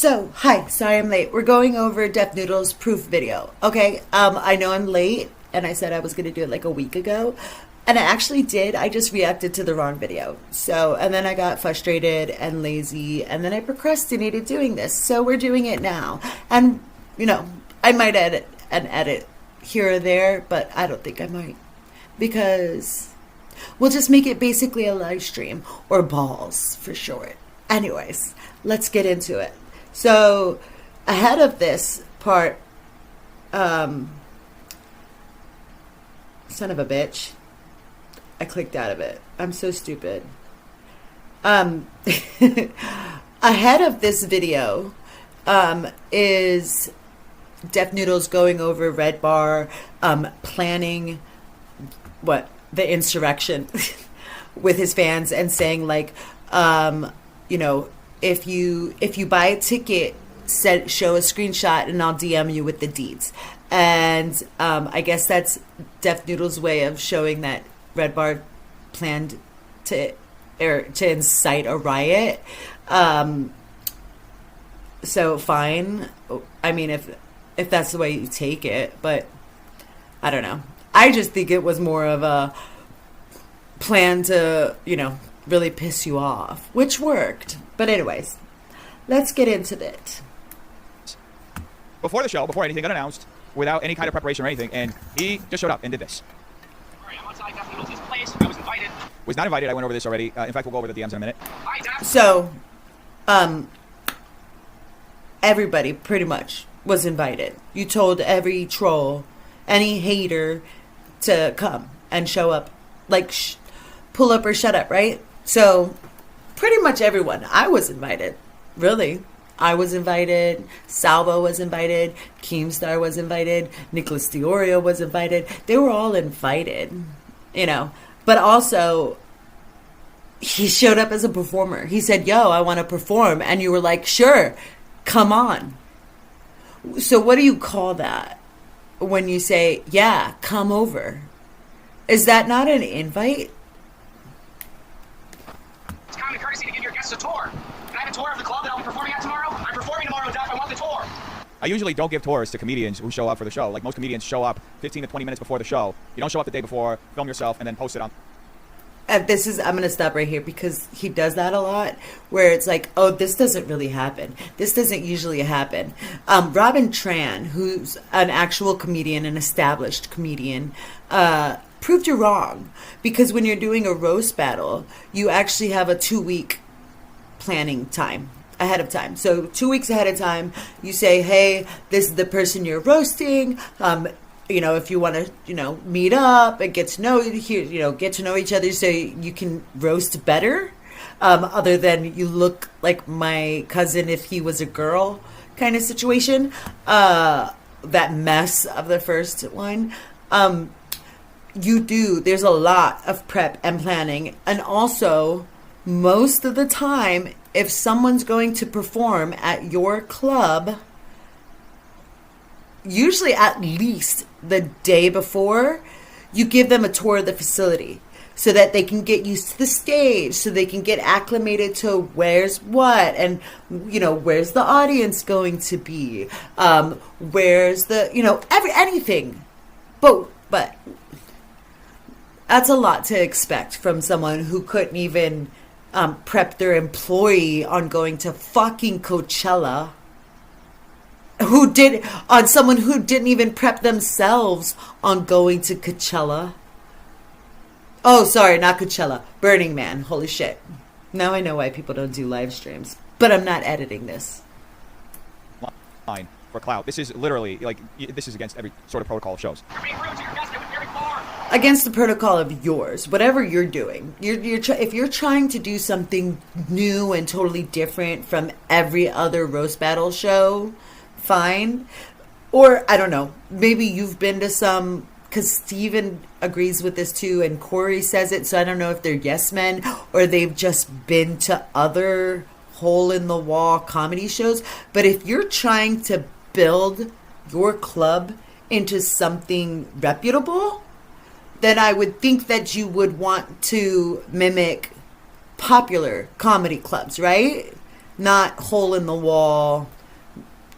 So, hi, sorry I'm late. We're going over Deaf Noodle's proof video. Okay, I know I'm late, and I said I was going to do it like a week ago, and I actually did. I just reacted to the wrong video. So, and then I got frustrated and lazy, and then I procrastinated doing this. So we're doing it now. And, you know, I might edit here or there, but I don't think I might. Because we'll just make it basically a live stream, or BALS for short. Anyways, let's get into it. So ahead of this part, son of a bitch, I clicked out of it. I'm so stupid. Ahead of this video is Deaf Noodles going over Red Bar, planning the insurrection with his fans and saying like, you know, if you buy a ticket, show a screenshot and I'll DM you with the deeds. And I guess that's Deaf Noodle's way of showing that Red Bar planned to incite a riot. So fine. I mean, if that's the way you take it, but I don't know. I just think it was more of a plan to, you know, really piss you off, which worked. But anyways, let's get into it. Before the show, before anything got announced, without any kind of preparation or anything, and he just showed up and did this. All right, I'm outside Deaf Noodles' place. I was invited. Was not invited. I went over this already. In fact, we'll go over the DMs in a minute. Hi, Deaf. So, everybody pretty much was invited. You told every troll, any hater to come and show up, like pull up or shut up, right? So pretty much everyone. I was invited, really. I was invited. Salvo was invited. Keemstar was invited. Nicholas Diorio was invited. They were all invited, you know. But also, he showed up as a performer. He said, yo, I want to perform. And you were like, sure, come on. So what do you call that when you say, yeah, come over? Is that not an invite? It's common courtesy to give your guests a tour. Can I have a tour of the club that I'll be performing at tomorrow? I'm performing tomorrow, Deaf. I want the tour. I usually don't give tours to comedians who show up for the show. Like most comedians show up 15 to 20 minutes before the show. You don't show up the day before, film yourself, and then post it on. I'm going to stop right here because he does that a lot where it's like, oh, this doesn't really happen. This doesn't usually happen. Robin Tran, who's an actual comedian, an established comedian, proved you wrong, because when you're doing a roast battle, you actually have a 2-week planning time ahead of time. So 2 weeks ahead of time, you say, hey, this is the person you're roasting. You know, if you want to, you know, meet up and get to know each other so you can roast better, other than you look like my cousin if he was a girl kind of situation. That mess of the first one. There's a lot of prep and planning. And also, most of the time, if someone's going to perform at your club, usually at least the day before, you give them a tour of the facility so that they can get used to the stage, so they can get acclimated to where's what, and, you know, where's the audience going to be, where's the, you know, anything. But that's a lot to expect from someone who couldn't even prep their employee on going to fucking Coachella. Someone who didn't even prep themselves on going to Coachella. Oh, sorry, not Coachella. Burning Man. Holy shit. Now I know why people don't do live streams. But I'm not editing this. Line for clout. This is literally, like, this is against every sort of protocol of shows. You're being rude to your guests. They went very far. Against the protocol of yours, whatever you're doing. If you're trying to do something new and totally different from every other roast battle show, fine. Or, I don't know, maybe you've been to some, because Steven agrees with this too, and Corey says it, so I don't know if they're yes men, or they've just been to other hole-in-the-wall comedy shows. But if you're trying to build your club into something reputable, then I would think that you would want to mimic popular comedy clubs, right? not hole in the wall,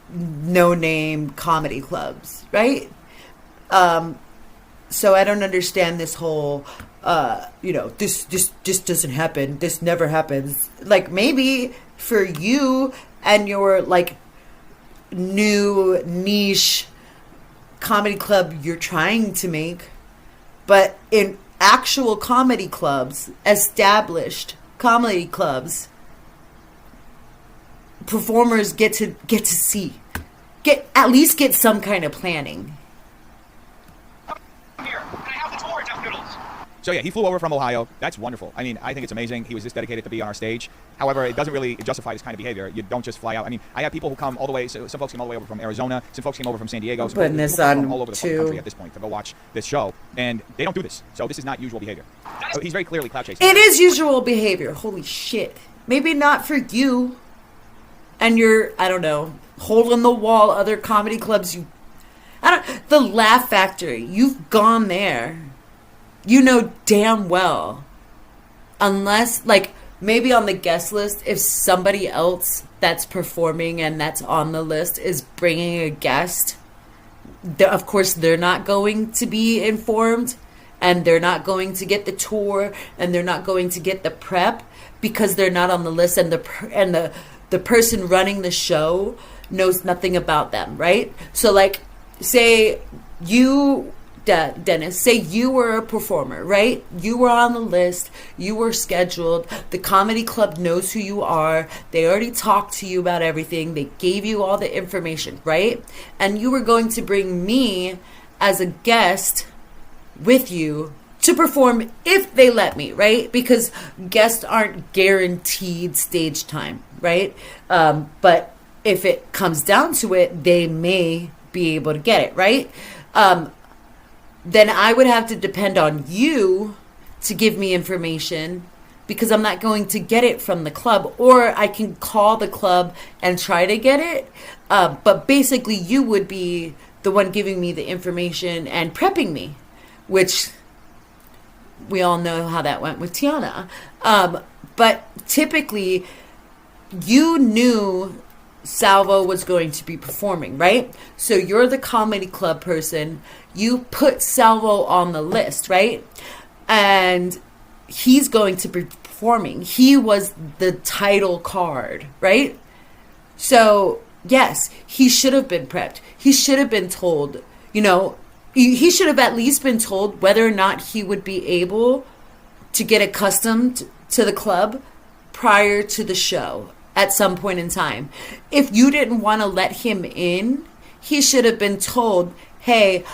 no name comedy clubs, right? So I don't understand this whole, this doesn't happen. This never happens. Like, maybe for you and your, like, new niche comedy club you're trying to make, but in actual comedy clubs, established comedy clubs, performers get at least get some kind of planning. Here, and I have the tour, Duck Noodles. So yeah, he flew over from Ohio. That's wonderful. I mean, I think it's amazing. He was this dedicated to be on our stage. However, it doesn't really justify this kind of behavior. You don't just fly out. I mean, I have people who come all the way. So some folks came all the way over from Arizona. Some folks came over from San Diego. Some putting folks this on from all over the fucking too. country at this point to go watch this show, and they don't do this. So this is not usual behavior. He's very clearly clout chasing. It is usual behavior. Holy shit. Maybe not for you and your, I don't know, hole in the wall other comedy clubs. The Laugh Factory. You've gone there. You know damn well. Unless, like, maybe on the guest list, if somebody else that's performing and that's on the list is bringing a guest, of course they're not going to be informed, and they're not going to get the tour, and they're not going to get the prep because they're not on the list, and the person running the show knows nothing about them, right? So, like, say you, Dennis, say you were a performer, right? You were on the list, you were scheduled, the comedy club knows who you are, they already talked to you about everything, they gave you all the information, right? And you were going to bring me as a guest with you to perform if they let me, right? Because guests aren't guaranteed stage time, right? But if it comes down to it, they may be able to get it, right? Then I would have to depend on you to give me information because I'm not going to get it from the club, or I can call the club and try to get it. But basically you would be the one giving me the information and prepping me, which we all know how that went with Tiana. But typically you knew Salvo was going to be performing, right? So you're the comedy club person. You put Salvo on the list, right? And he's going to be performing. He was the title card, right? So, yes, he should have been prepped. He should have been told, he should have at least been told whether or not he would be able to get accustomed to the club prior to the show at some point in time. If you didn't want to let him in, he should have been told, hey,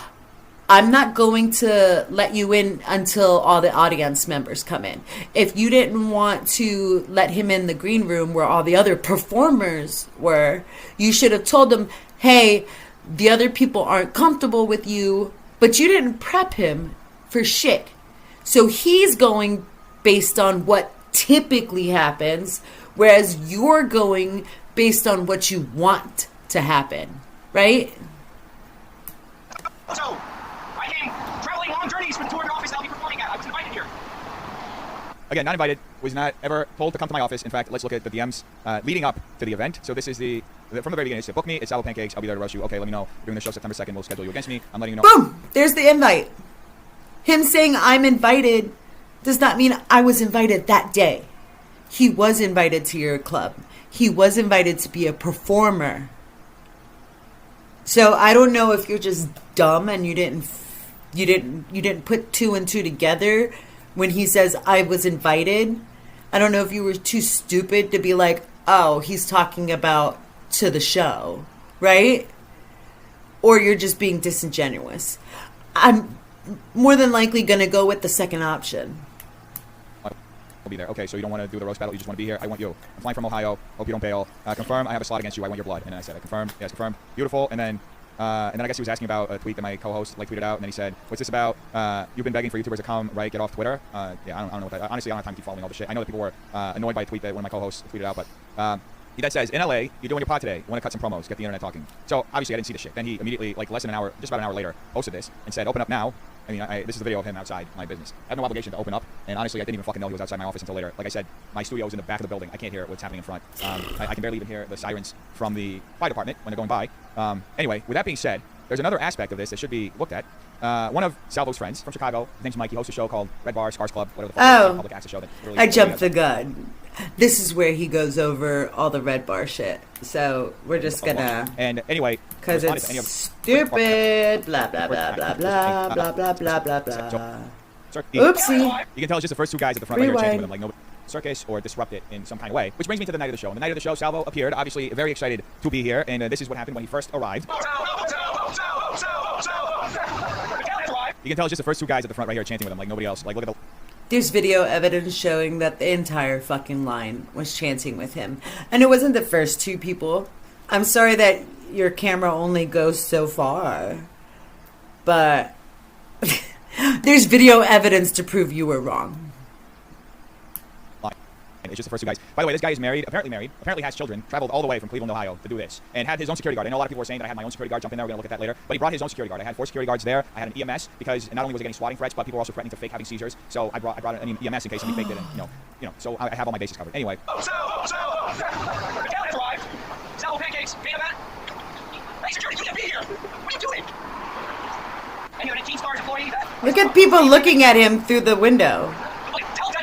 I'm not going to let you in until all the audience members come in. If you didn't want to let him in the green room where all the other performers were, you should have told him, hey, the other people aren't comfortable with you, but you didn't prep him for shit. So he's going based on what typically happens, whereas you're going based on what you want to happen, right? So, I came traveling long journeys from the tour office that I'll be performing at. I was invited here. Again, not invited, was not ever told to come to my office. In fact, let's look at the DMs leading up to the event. So this is from the very beginning, it's book me, it's Salvo Pancakes, I'll be there to roast you. Okay, let me know. We're doing the show September 2nd, we'll schedule you against me. I'm letting you know. Boom! There's the invite. Him saying I'm invited does not mean I was invited that day. He was invited to your club. He was invited to be a performer. So I don't know if you're just dumb and you didn't put two and two together when he says I was invited. I don't know if you were too stupid to be like, oh, he's talking about to the show, right? Or you're just being disingenuous. I'm more than likely going to go with the second option. I'll be there. Okay, so you don't want to do the roast battle, you just want to be here. I want you. I'm flying from Ohio. Hope you don't bail. Confirm, I have a slot against you. I want your blood. And then I said, I confirmed. Yes, confirmed. Beautiful. And then I guess he was asking about a tweet that my co-host tweeted out. And then he said, what's this about? You've been begging for YouTubers to come, right? Get off Twitter. Yeah, I don't know what that. Honestly, I don't have time to keep following all this shit. I know that people were annoyed by a tweet that one of my co-hosts tweeted out, but he then says, in LA, you're doing your pod today. Want to cut some promos, get the internet talking. So obviously I didn't see the shit. Then he immediately, like less than an hour, just about an hour later, posted this and said, open up now. I mean, this is the video of him outside my business. I have no obligation to open up, and honestly, I didn't even fucking know he was outside my office until later. Like I said, my studio is in the back of the building. I can't hear what's happening in front. I can barely even hear the sirens from the fire department when they're going by. Anyway, with that being said, there's another aspect of this that should be looked at. One of Salvo's friends from Chicago, his name's Mike. He hosts a show called Red Bar, Scars Club, whatever the fuck. Oh, public access show that really I jumped the gun. This is where he goes over all the Red Bar shit. So we're just gonna. And anyway, because it's stupid. Blah blah blah blah blah blah blah blah blah blah. Oopsie. You can tell it's just the first two guys at the front right here chanting with him, like nobody circus or disrupt it in some kind of way. Which brings me to the night of the show. On the night of the show, Salvo appeared, obviously very excited to be here, and this is what happened when he first arrived. You can tell it's just the first two guys at the front right here chanting with him, like nobody else. Like, look at the. There's video evidence showing that the entire fucking line was chanting with him. And it wasn't the first two people. I'm sorry that your camera only goes so far. But there's video evidence to prove you were wrong. It's just the first two guys. By the way, this guy is married, apparently has children, traveled all the way from Cleveland, Ohio to do this, and had his own security guard. I know a lot of people were saying that I had my own security guard jump in there. We're going to look at that later. But he brought his own security guard. I had 4 security guards there. I had an EMS because not only was I getting swatting threats, but people were also threatening to fake having seizures. So I brought an EMS in case somebody faked it, and you know. So I have all my bases covered. Anyway. Salvo pancakes, beta bat. Hey, security, you can't be here. What are you doing? And you're a Keemstar's employee. Look at people looking at him through the window.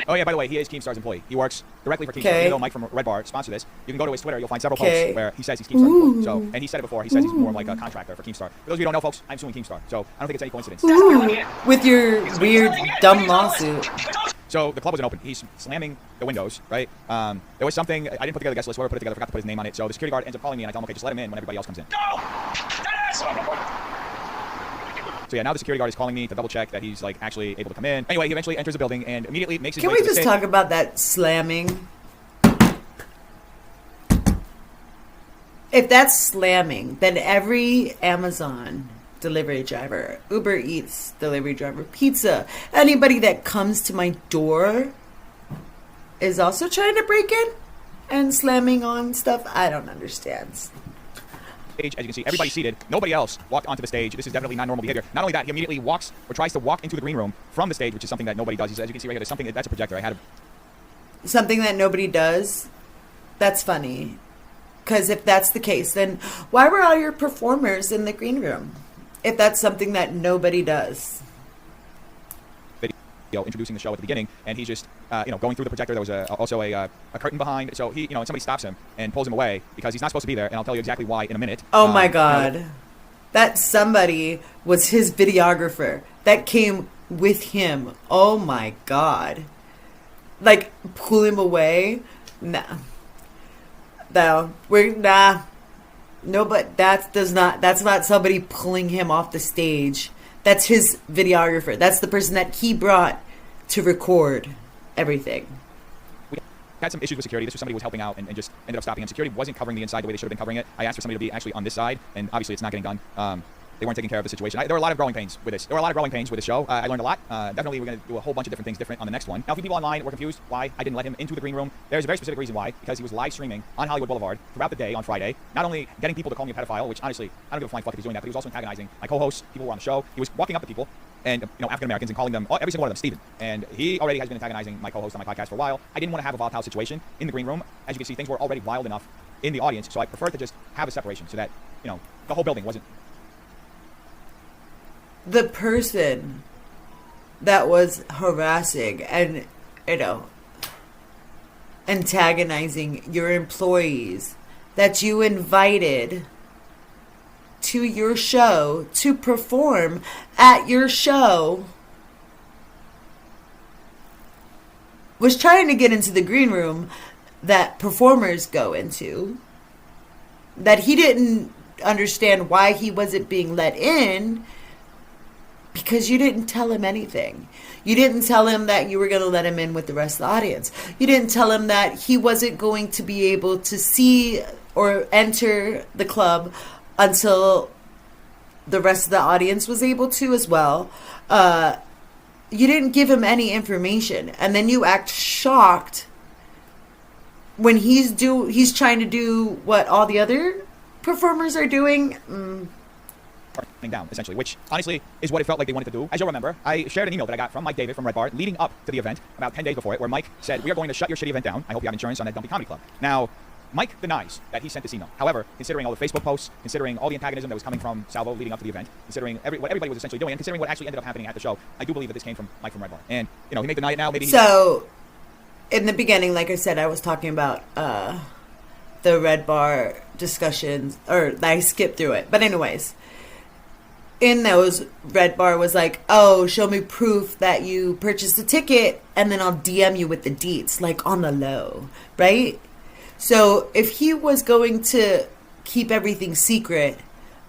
Oh yeah, by the way, he is Keemstar's employee. He works directly for Keemstar. Even though Mike from Red Bar sponsored this, you can go to his Twitter. You'll find several posts where he says he's Keemstar's employee. So, and he said it before. He says he's more like a contractor for Keemstar. For those of you who don't know, folks, I'm suing Keemstar. So I don't think it's any coincidence. With your weird, dumb lawsuit. So the club wasn't open. He's slamming the windows, right? There was something, I didn't put together the guest list. Whoever put it together forgot to put his name on it. So the security guard ends up calling me, and I tell him, okay, just let him in when everybody else comes in. So yeah, now the security guard is calling me to double check that he's like actually able to come in. Anyway, he eventually enters the building and immediately makes his way to the Can we just talk about that slamming? If that's slamming, then every Amazon delivery driver, Uber Eats delivery driver, pizza, anybody that comes to my door is also trying to break in and slamming on stuff. I don't understand. As you can see, everybody seated. Nobody else walked onto the stage. This is definitely not normal behavior. Not only that, he immediately walks or tries to walk into the green room from the stage, which is something that nobody does. As you can see right here, there's something that's a projector. I had something that nobody does. That's funny, because if that's the case, then why were all your performers in the green room? If that's something that nobody does. Introducing the show at the beginning, and he's just going through the projector. There was also a curtain behind, so he and somebody stops him and pulls him away because he's not supposed to be there, and I'll tell you exactly why in a minute. Oh my god, that somebody was his videographer that came with him. Oh my god, like pull him away? No, no, but that's not somebody pulling him off the stage. That's his videographer. That's the person that he brought to record everything. We had some issues with security. This was somebody who was helping out and just ended up stopping him. Security wasn't covering the inside the way they should have been covering it. I asked for somebody to be actually on this side, and obviously it's not getting done. They weren't taking care of the situation. There were a lot of growing pains with this. The show. I learned a lot. Definitely we're going to do a whole bunch of different things different on the next one. Now, a few people online were confused why I didn't let him into the green room. There's a very specific reason why. Because he was live streaming on Hollywood Boulevard throughout the day on Friday. Not only getting people to call me a pedophile, which honestly, I don't give a flying fuck if he's doing that, but he was also antagonizing my co-hosts, people who were on the show. He was walking up to people and African Americans and calling them, every single one of them, Steven. And he already has been antagonizing my co-host on my podcast for a while. I didn't want to have a volatile situation in the green room. As you can see, things were already wild enough in the audience, so I preferred to just have a separation so that, the whole building wasn't. The person that was harassing and, antagonizing your employees that you invited to your show to perform at your show was trying to get into the green room that performers go into, that he didn't understand why he wasn't being let in because you didn't tell him anything. You didn't tell him that you were going to let him in with the rest of the audience. You didn't tell him that he wasn't going to be able to see or enter the club until the rest of the audience was able to as well. You didn't give him any information, and then you act shocked when he's trying to do what all the other performers are doing. burning down, essentially, which honestly is what it felt like they wanted to do. As you'll remember, I shared an email that I got from Mike David from Red Bar leading up to the event about 10 days before it, where Mike said, "We are going to shut your shitty event down. I hope you have insurance on that Dumpy Comedy Club." Now, Mike denies that he sent this email. However, considering all the Facebook posts, considering all the antagonism that was coming from Salvo leading up to the event, considering what everybody was essentially doing, and considering what actually ended up happening at the show, I do believe that this came from Mike from Red Bar. And, you know, he may deny it now, maybe So, in the beginning, like I said, I was talking about the Red Bar discussions, or I skipped through it. But anyways, in those, Red Bar was like, "Oh, show me proof that you purchased a ticket, and then I'll DM you with the deets, like on the low," right? So if he was going to keep everything secret,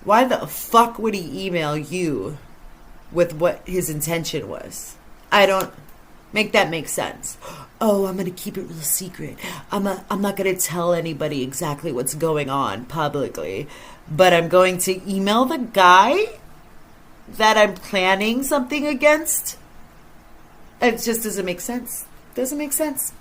why the fuck would he email you with what his intention was? I don't make that make sense. Oh, I'm going to keep it real secret. I'm not going to tell anybody exactly what's going on publicly, but I'm going to email the guy that I'm planning something against. It just doesn't make sense. Doesn't make sense.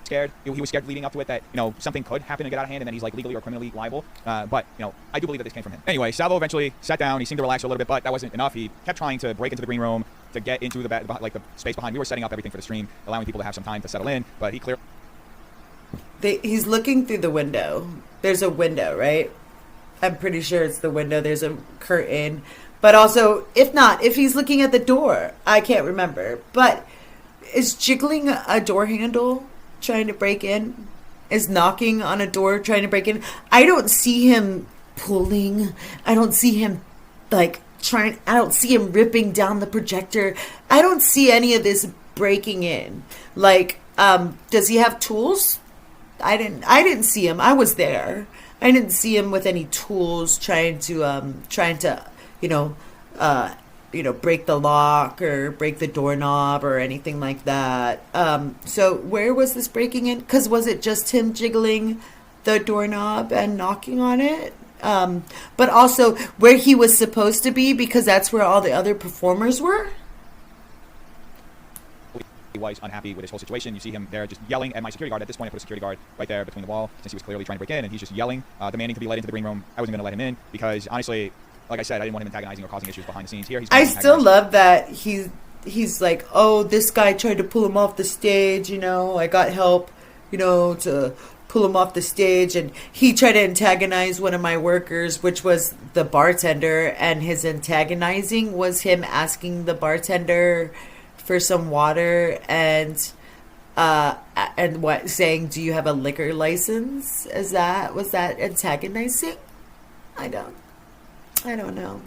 Scared. He was scared leading up to it that, you know, something could happen and get out of hand, and then he's like legally or criminally liable. But, you know, I do believe that this came from him. Anyway, Salvo eventually sat down. He seemed to relax a little bit, but that wasn't enough. He kept trying to break into the green room to get into the space behind. We were setting up everything for the stream, allowing people to have some time to settle in, but he clearly... He's looking through the window. There's a window, right? I'm pretty sure it's the window. There's a curtain. But also, if not, if he's looking at the door, I can't remember. But is jiggling a door handle trying to break in? Is knocking on a door trying to break in? I don't see him pulling. I don't see him like trying. I don't see him ripping down the projector. I don't see any of this breaking in. Like, does he have tools? I didn't see him. I was there. I didn't see him with any tools trying to break the lock or break the doorknob or anything like that. So where was this breaking in? Because was it just him jiggling the doorknob and knocking on it? But also where he was supposed to be, because that's where all the other performers were? He was unhappy with this whole situation. You see him there just yelling at my security guard. At this point, I put a security guard right there between the wall, since he was clearly trying to break in, and he's just yelling, demanding to be let into the green room. I wasn't going to let him in because, honestly, like I said, I didn't want him antagonizing or causing issues behind the scenes. Here, I still love that he's like, "Oh, this guy tried to pull him off the stage, you know, I got help, you know, to pull him off the stage." And he tried to antagonize one of my workers, which was the bartender, and his antagonizing was him asking the bartender for some water and saying, "Do you have a liquor license?" Was that antagonizing? I don't know.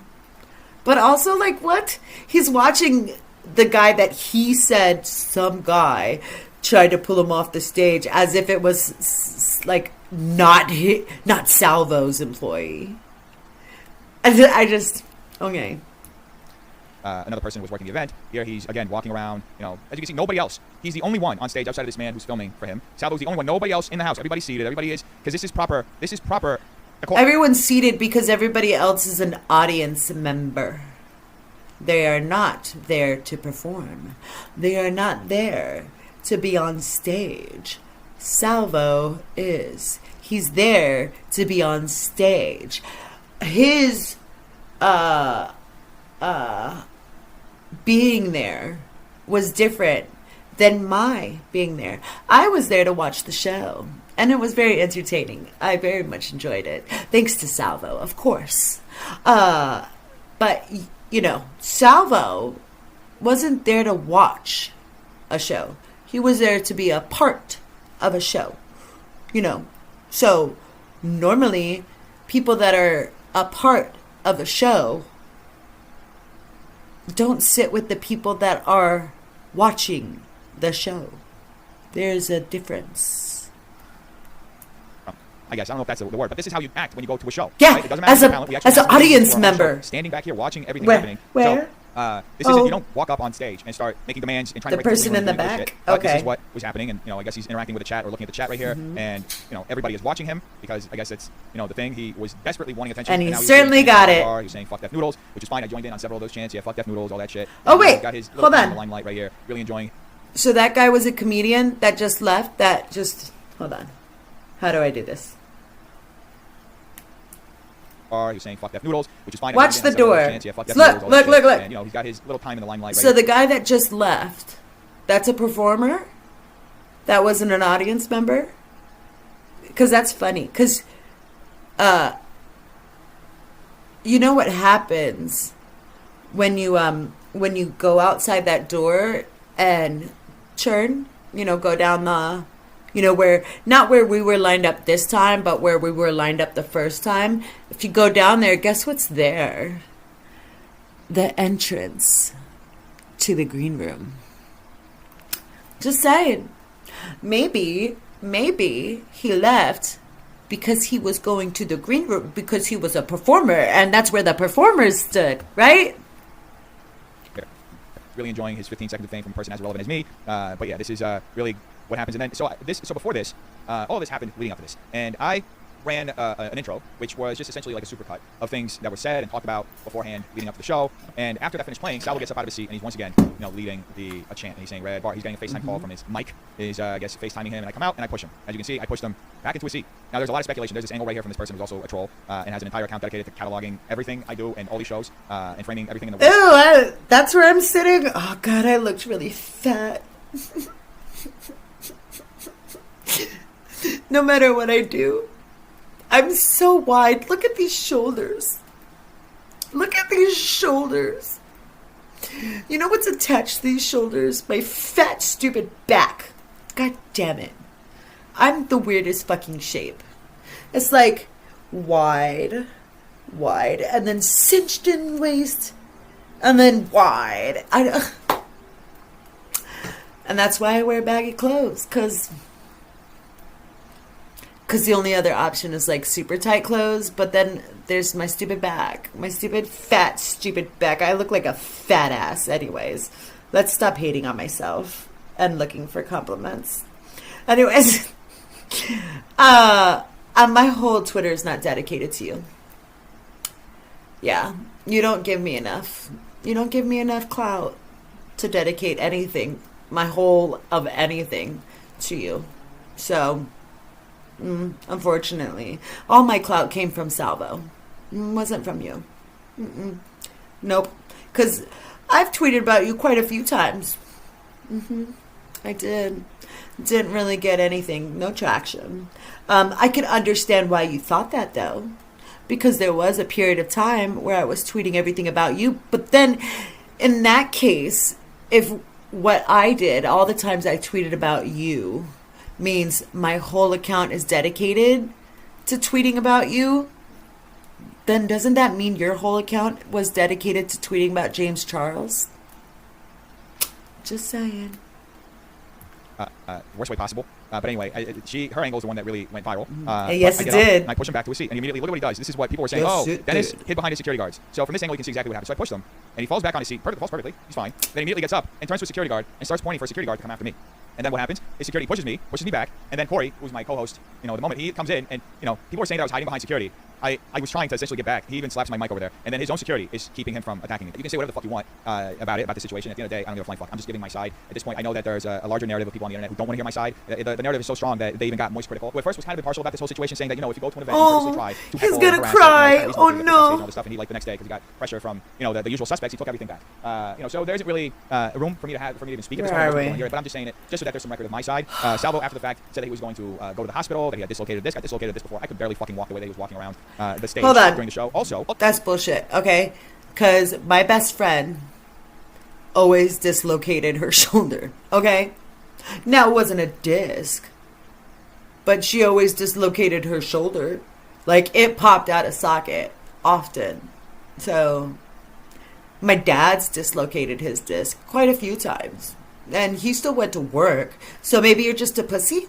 But also, like, what? He's watching the guy that he said some guy tried to pull him off the stage as if it was, like, not Salvo's employee. Okay. Another person was working the event. Here he's, again, walking around. You know, as you can see, nobody else. He's the only one on stage outside of this man who's filming for him. Salvo's the only one. Nobody else in the house. Everybody's seated. Everybody is, because this is proper. Everyone's seated because everybody else is an audience member. They are not there to perform. They are not there to be on stage. Salvo is. He's there to be on stage. His being there was different than my being there. I was there to watch the show, and it was very entertaining. I very much enjoyed it, thanks to Salvo, of course. But, you know, Salvo wasn't there to watch a show. He was there to be a part of a show, you know. So normally people that are a part of a show don't sit with the people that are watching the show. There's a difference. I guess I don't know if that's the word, but this is how you act when you go to a show. Yeah, right? It doesn't matter as an audience member, standing back here watching everything happening. Where? So, this isn't, you don't walk up on stage and start making demands and trying to the person in the back. Okay, this is what was happening, and you know, I guess he's interacting with the chat or looking at the chat right here, and you know, everybody is watching him because I guess it's, you know, the thing. He was desperately wanting attention, and he now certainly got it. He was saying "fuck deaf noodles," which is fine. I joined in on several of those chants. Yeah, "fuck deaf noodles," all that shit. Oh wait, got his hold on. Limelight right here, really enjoying. So that guy was a comedian that just left. Hold on. How do I do this? bar. He was saying fuck deaf noodles, which is fine. Watch the door. Yeah, fuck deaf Look, noodles, all look, that look, shit. look. And, you know, he's got his little time in the limelight. So the guy that just left, that's a performer? That wasn't an audience member? Because that's funny. Because, you know what happens when you go outside that door and churn, you know, go down the, you know, where, not where we were lined up this time, but where we were lined up the first time. If you go down there, guess what's there? The entrance to the green room. Just saying. Maybe he left because he was going to the green room because he was a performer, and that's where the performers stood, right? Really enjoying his 15 seconds of fame from a person as relevant as me. But yeah, this is really what happens. And then so before this, all of this happened leading up to this, and I ran an intro, which was just essentially like a supercut of things that were said and talked about beforehand leading up to the show. And after that finished playing, Salvo gets up out of his seat and he's once again, you know, leading a chant. And he's saying red bar. He's getting a FaceTime call from his mic. He's I guess FaceTiming him, and I come out and I push him. As you can see, I pushed him back into his seat. Now there's a lot of speculation. There's this angle right here from this person who's also a troll and has an entire account dedicated to cataloging everything I do and all these shows and framing everything in the Ew, that's where I'm sitting. Oh God, I looked really fat. No matter what I do, I'm so wide. Look at these shoulders. Look at these shoulders. You know what's attached to these shoulders? My fat, stupid back. God damn it. I'm the weirdest fucking shape. It's like wide, and then cinched in waist, and then wide. And that's why I wear baggy clothes, because the only other option is like super tight clothes, but then there's my stupid back. My stupid, fat, stupid back. I look like a fat ass anyways. Let's stop hating on myself and looking for compliments. Anyways, my whole Twitter is not dedicated to you. Yeah, you don't give me enough. You don't give me enough clout to dedicate anything, my whole of anything, to you. So... unfortunately, all my clout came from Salvo. Wasn't from you. Nope. Because I've tweeted about you quite a few times. I did. Didn't really get anything. No traction. I could understand why you thought that, though. Because there was a period of time where I was tweeting everything about you. But then, in that case, if what I did, all the times I tweeted about you, means my whole account is dedicated to tweeting about you, then doesn't that mean your whole account was dedicated to tweeting about James Charles? Just saying. Worst way possible. But anyway, her angle is the one that really went viral. Yes, it did. And I push him back to his seat, and immediately look at what he does. This is what people were saying. Yes, Dennis hid behind his security guards. So from this angle, you can see exactly what happened. So I pushed him, and he falls back on his seat. Falls perfectly. He's fine. Then he immediately gets up and turns to a security guard and starts pointing for a security guard to come after me. And then what happens? His security pushes me back, and then Corey, who's my co-host, you know, the moment he comes in, and you know, people were saying that I was hiding behind security. I was trying to essentially get back. He even slaps my mic over there, and then his own security is keeping him from attacking me. You can say whatever the fuck you want about the situation. At the end of the day, I don't give a flying fuck. I'm just giving my side. At this point, I know that there's a larger narrative of people on the internet who don't want to hear my side. The narrative is so strong that they even got moist critical. Who at first was kind of impartial about this whole situation, saying that, you know, if you go to an event, you purposely try to he's heckle gonna and harass, cry. you know, Oh and no! all this stuff, and he, like, the next day, because he got pressure from, you know, the usual suspects, he took everything back. You know, so there isn't really room for me to even speak at this point. But I'm just saying it just so that there's some record of my side. Salvo, after the fact, said that he was going to go to the hospital, that he had dislocated this before. I could barely fucking walk the way that he was walking around the stage during the show. Also, that's bullshit, okay? Because my best friend always dislocated her shoulder, okay? Now, it wasn't a disc, but she always dislocated her shoulder. Like, it popped out of socket often. So, my dad's dislocated his disc quite a few times. And he still went to work. So maybe you're just a pussy?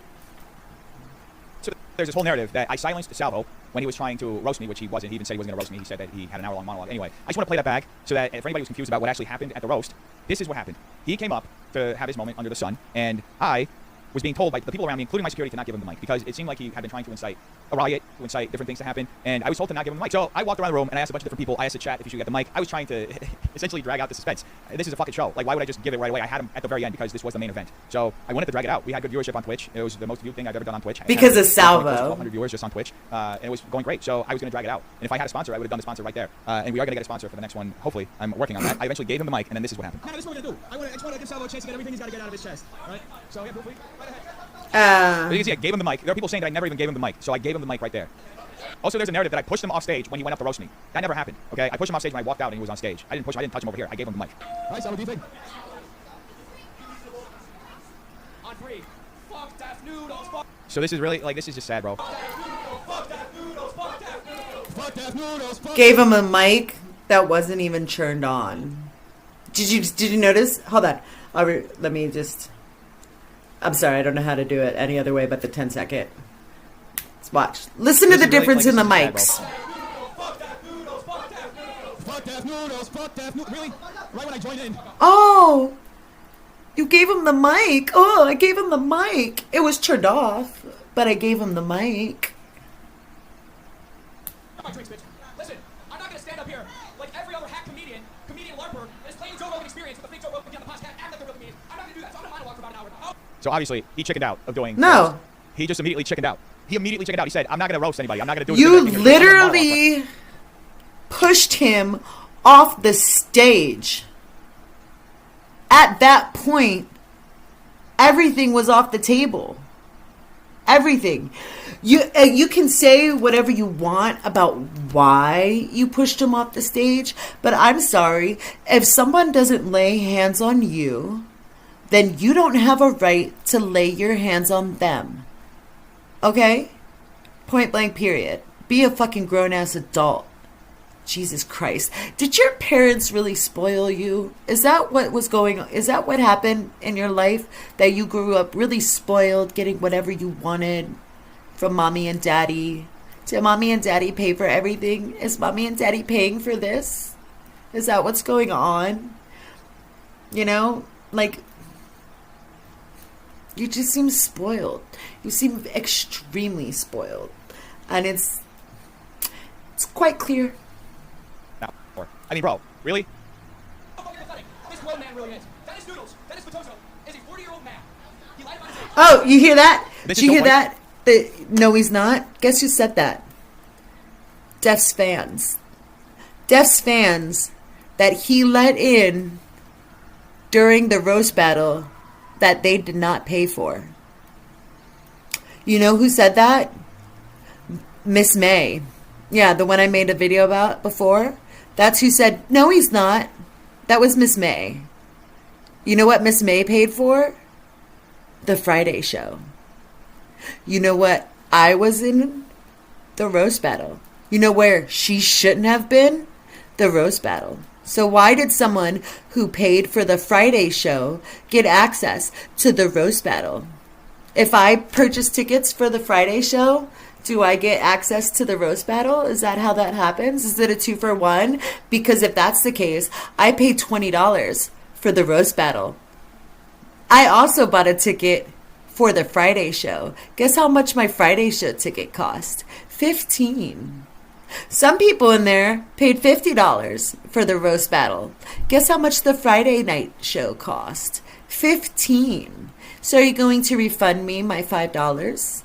So there's this whole narrative that I silenced Salvo when he was trying to roast me, which he wasn't. He even said he wasn't going to roast me. He said that he had an hour-long monologue. Anyway, I just want to play that back so that if anybody was confused about what actually happened at the roast, this is what happened. He came up to have his moment under the sun, and I was being told by the people around me, including my security, to not give him the mic because it seemed like he had been trying to incite a riot, to incite different things to happen, and I was told to not give him the mic. So I walked around the room and I asked a bunch of different people. I asked the chat if you should get the mic. I was trying to essentially drag out the suspense. This is a fucking show. Like, why would I just give it right away? I had him at the very end because this was the main event. So I wanted to drag it out. We had good viewership on Twitch. It was the most viewed thing I've ever done on Twitch. Because of Salvo. 1,200 viewers just on Twitch, and it was going great. So I was going to drag it out. And if I had a sponsor, I would have done the sponsor right there. And we are going to get a sponsor for the next one. Hopefully, I'm working on that. I eventually gave him the mic, and then this is what happened. Now, this is what we're gonna do. I just want to give Salvo a chance to get everything he's got to get out of his chest. Right? So, yeah, right ahead. You can see I gave him the mic. There are people saying that I never even gave him the mic, so I gave him the mic right there. Also, there's a narrative that I pushed him off stage when he went up to roast me. That never happened. Okay, I pushed him off stage when I walked out and he was on stage. I didn't touch him over here. I gave him the mic. All right, Salvo, what do you think? On three. Fuck that noodles. Fuck. So this is really like this is just sad, bro. Fuck that noodles. Fuck that noodles. Fuck that noodles. Gave him a mic that wasn't even turned on. Did you notice? Hold on. Let me just. I'm sorry, I don't know how to do it any other way but the 10-second. Let's watch. Listen to the difference in the mics. Fuck that noodles. Fuck that noodles. Fuck that noodles. Fuck that noodles. Really? Right when I joined in. Oh, you gave him the mic. Oh, I gave him the mic. It was turned off, but I gave him the mic. My drinks, bitch. Listen, I'm not gonna stand up here like every other hack comedian LARPer, and is playing Joe Rogan Experience with the fake Joe Rogan on the podcast and that they're real comedians. I'm not gonna do that, so I'm gonna monologue for about an hour. Oh. So obviously he chickened out of doing. No. roast. He just immediately chickened out. He said, "I'm not gonna roast anybody. I'm not gonna do." You literally pushed him off the stage. At that point, everything was off the table. Everything. You can say whatever you want about why you pushed him off the stage, but I'm sorry, if someone doesn't lay hands on you, then you don't have a right to lay your hands on them. Okay? Point blank, period. Be a fucking grown-ass adult. Jesus Christ. Did your parents really spoil you? Is that what was going on? Is that what happened in your life? That you grew up really spoiled, getting whatever you wanted from mommy and daddy? Did mommy and daddy pay for everything? Is mommy and daddy paying for this? Is that what's going on? You know, like, you just seem spoiled. You seem extremely spoiled. And it's quite clear. No. I mean, bro, really? This grown man really is. That is Noodles. That is Potoso. Is a 40-year-old man. He lied about his age. Oh, you hear that? This Did you is hear so that? No, he's not. Guess who said that? Def's fans. Def's fans that he let in during the roast battle that they did not pay for. You know who said that? Miss May. Yeah, the one I made a video about before. That's who said, no, he's not. That was Miss May. You know what Miss May paid for? The Friday show. You know what I was in? The roast battle. You know where she shouldn't have been? The roast battle. So why did someone who paid for the Friday show get access to the roast battle? If I purchase tickets for the Friday show, do I get access to the roast battle? Is that how that happens? Is it a 2-for-1? Because if that's the case, I paid $20 for the roast battle. I also bought a ticket for the Friday show. Guess how much my Friday show ticket cost? $15. Some people in there paid $50 for the roast battle. Guess how much the Friday night show cost? $15. So are you going to refund me my $5?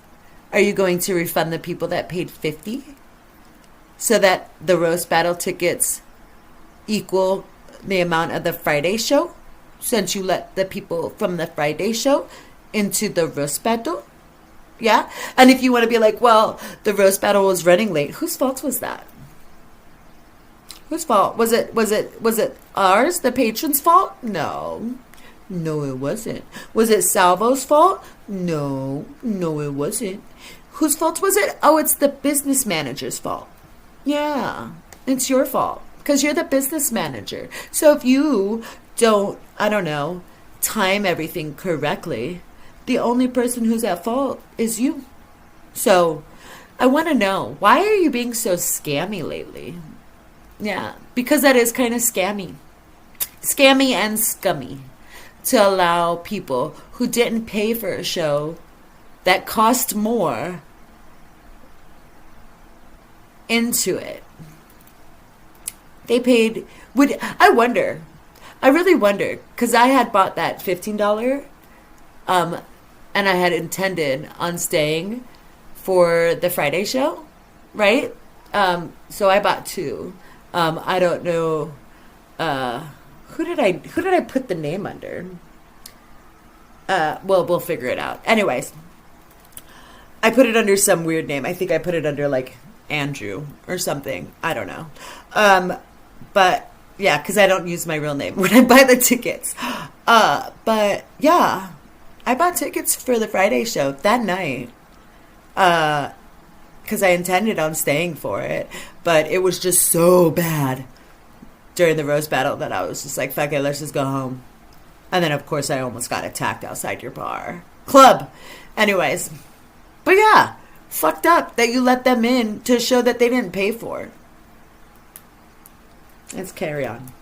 Are you going to refund the people that paid $50? So that the roast battle tickets equal the amount of the Friday show? Since you let the people from the Friday show into the roast battle? Yeah? And if you want to be like, well, the roast battle was running late, whose fault was that? Whose fault? Was it ours, the patron's fault? No. No, it wasn't. Was it Salvo's fault? No, it wasn't. Whose fault was it? Oh, it's the business manager's fault. Yeah, it's your fault because you're the business manager. So if you don't, I don't know, time everything correctly, the only person who's at fault is you. So I want to know, why are you being so scammy lately? Yeah, because that is kind of scammy. Scammy and scummy. to allow people who didn't pay for a show that cost more into it. They paid. I really wonder, because I had bought that $15, and I had intended on staying for the Friday show, right? So I bought 2. I don't know. Who did I put the name under? Well, we'll figure it out. Anyways, I put it under some weird name. I think I put it under like Andrew or something. I don't know. But yeah, because I don't use my real name when I buy the tickets. But yeah, I bought tickets for the Friday show that night. Because I intended on staying for it, but it was just so bad during the roast battle that I was just like, fuck it, let's just go home. And then, of course, I almost got attacked outside your club. Anyways, but yeah, fucked up that you let them in to a show that they didn't pay for. Let's carry on.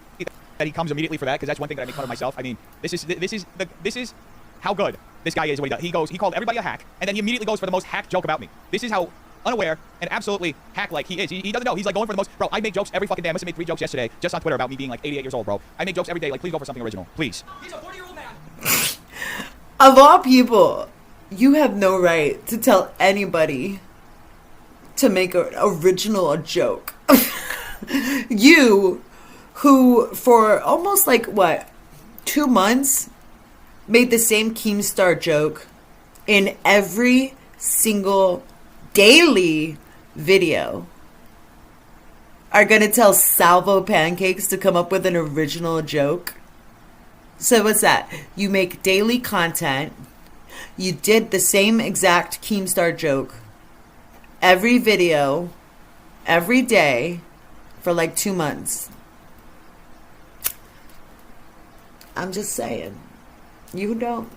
That he comes immediately for that, because that's one thing that I make fun of myself. I mean, this is how good this guy is. What he does. He called everybody a hack, and then he immediately goes for the most hack joke about me. This is how unaware and absolutely hack-like he is. He doesn't know. He's like going for the most. Bro, I make jokes every fucking day. I must have made 3 jokes yesterday just on Twitter about me being like 88 years old, bro. I make jokes every day. Like, please go for something original, please. He's a 40-year-old man. Of all people, you have no right to tell anybody to make an original joke. You, who for almost like, 2 months, made the same Keemstar joke in every single daily video, are going to tell Salvo Pancakes to come up with an original joke? So what's that? You make daily content. You did the same exact Keemstar joke every video, every day, for like 2 months. I'm just saying. You don't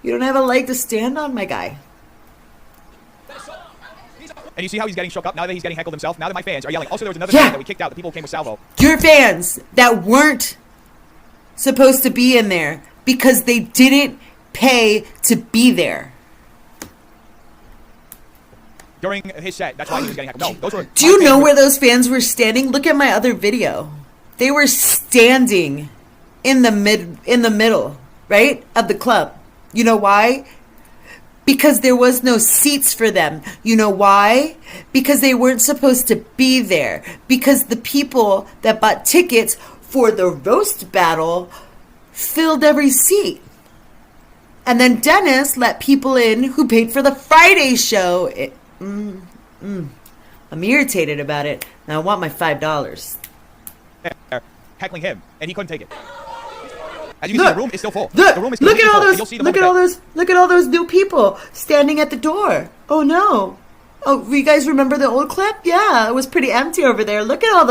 have a leg to stand on, my guy. And you see how he's getting shook up now that he's getting heckled himself? Now that my fans are yelling. Also, there was another fan that we kicked out. The people who came with Salvo. Your fans that weren't supposed to be in there because they didn't pay to be there. During his set, that's why he was getting heckled. No, those were. Do you know where those fans were standing? Look at my other video. They were standing in the middle, right, of the club. You know why? Because there was no seats for them. You know why? Because they weren't supposed to be there. Because the people that bought tickets for the roast battle filled every seat. And then Dennis let people in who paid for the Friday show. I'm irritated about it. Now I want my $5. Heckling him, and he couldn't take it. As you can see, the room is still full. Look at all those new people standing at the door. Oh no. Oh, you guys remember the old clip? Yeah, it was pretty empty over there. Look at all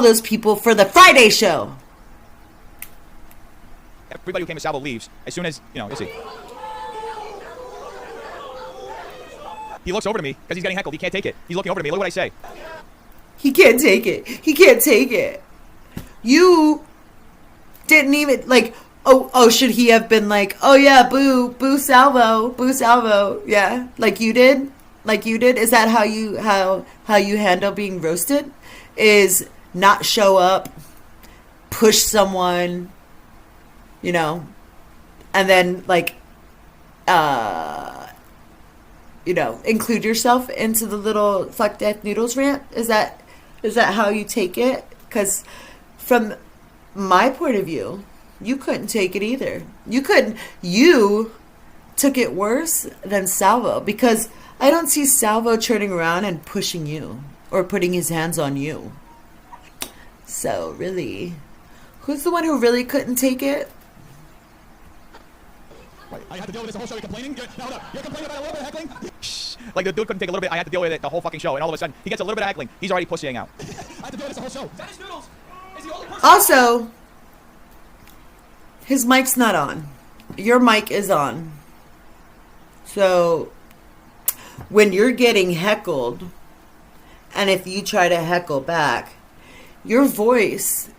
those people for the Friday show. Everybody who came to Salvo leaves as soon as, you see. He looks over to me because he's getting heckled. He can't take it. He's looking over to me. Look what I say. He can't take it. He can't take it. You didn't even, like, oh, should he have been like, oh yeah, boo Salvo, yeah, like you did? Is that how you handle being roasted? Is not show up, push someone, and then like, include yourself into the little fuck death noodles rant? Is that how you take it? Because from my point of view, you couldn't take it either. You took it worse than Salvo, because I don't see Salvo turning around and pushing you or putting his hands on you. So really, who's the one who really couldn't take it? I had to deal with this the whole show. You're complaining? You're complaining about a little bit of heckling? Like, the dude couldn't take a little bit. I had to deal with it the whole fucking show. And all of a sudden, he gets a little bit of heckling. He's already pussying out. I had to deal with this the whole show. Dennis Noodles is the only person. Also, his mic's not on. Your mic is on. So, when you're getting heckled, and if you try to heckle back, your voice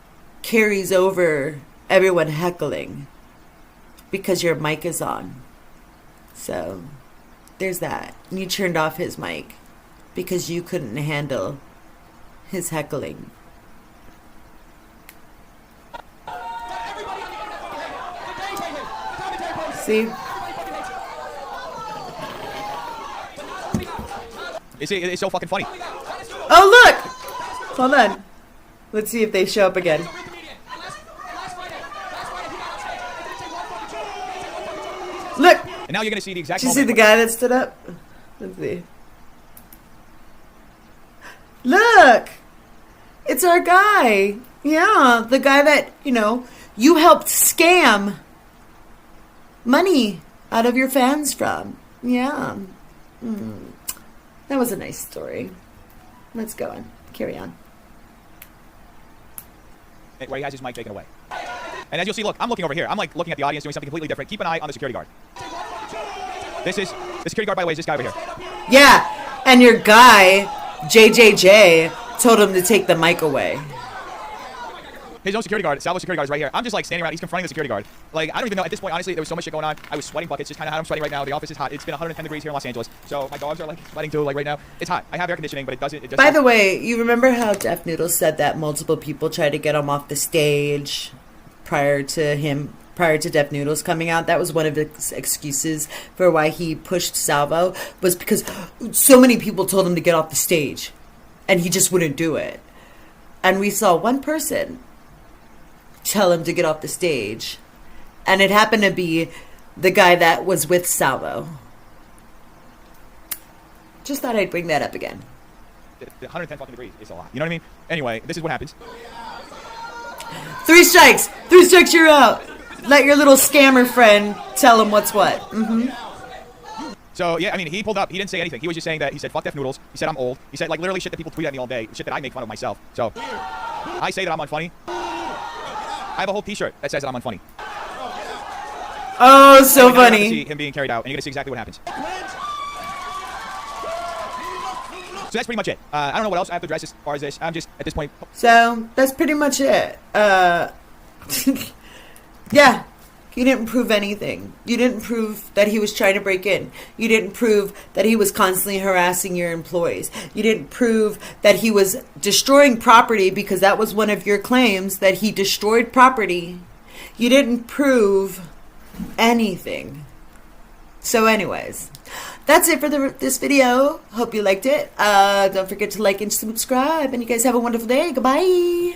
carries over everyone heckling. because your mic is on. So there's that. And you turned off his mic because you couldn't handle his heckling. See? It's so fucking funny. Oh, look! Hold on. Let's see if they show up again. Look! And now you're going to see the exact Did you see moment. the guy that stood up? Let's see. Look! It's our guy. Yeah, the guy that, you know, you helped scam money out of your fans from. Yeah. That was a nice story. Let's go on. Carry on. Where he has his mic taken away. And as you'll see, look, I'm looking over here. I'm like looking at the audience doing something completely different. Keep an eye on the security guard. This is the security guard, by the way, is this guy over here. Yeah, and your guy, JJJ, told him to take the mic away. His own security guard, Salvo's security guard, is right here. I'm just like standing around. He's confronting the security guard. Like, I don't even know. At this point, honestly, there was so much shit going on. I was sweating buckets. Just kind of how I'm sweating right now. The office is hot. It's been 110 degrees here in Los Angeles. So my dogs are like sweating too. Like right now, it's hot. I have air conditioning, but it doesn't. By the way, you remember how Def Noodles said that multiple people tried to get him off the stage prior to Def Noodles coming out? That was one of the excuses for why he pushed Salvo, was because so many people told him to get off the stage, and he just wouldn't do it. And we saw one person tell him to get off the stage, and it happened to be the guy that was with Salvo. Just thought I'd bring that up again. The 110 fucking degrees is a lot. You know what I mean? Anyway, this is what happens. 3 strikes! 3 strikes, you're out! Let your little scammer friend tell him what's what. So, yeah, I mean, he pulled up. He didn't say anything. He was just saying that he said, fuck Def Noodles. He said, I'm old. He said, like, literally shit that people tweet at me all day. Shit that I make fun of myself. So, I say that I'm unfunny. I have a whole t-shirt that says that I'm unfunny. Oh, so funny. See him being carried out, and you're going to see exactly what happens. So that's pretty much it. I don't know what else I have to address as far as this. I'm just, at this point... So, that's pretty much it. Yeah. You didn't prove anything. You didn't prove that he was trying to break in. You didn't prove that he was constantly harassing your employees. You didn't prove that he was destroying property, because that was one of your claims, that he destroyed property. You didn't prove anything. So anyways, that's it for this video. Hope you liked it. Don't forget to like and subscribe. And you guys have a wonderful day. Goodbye.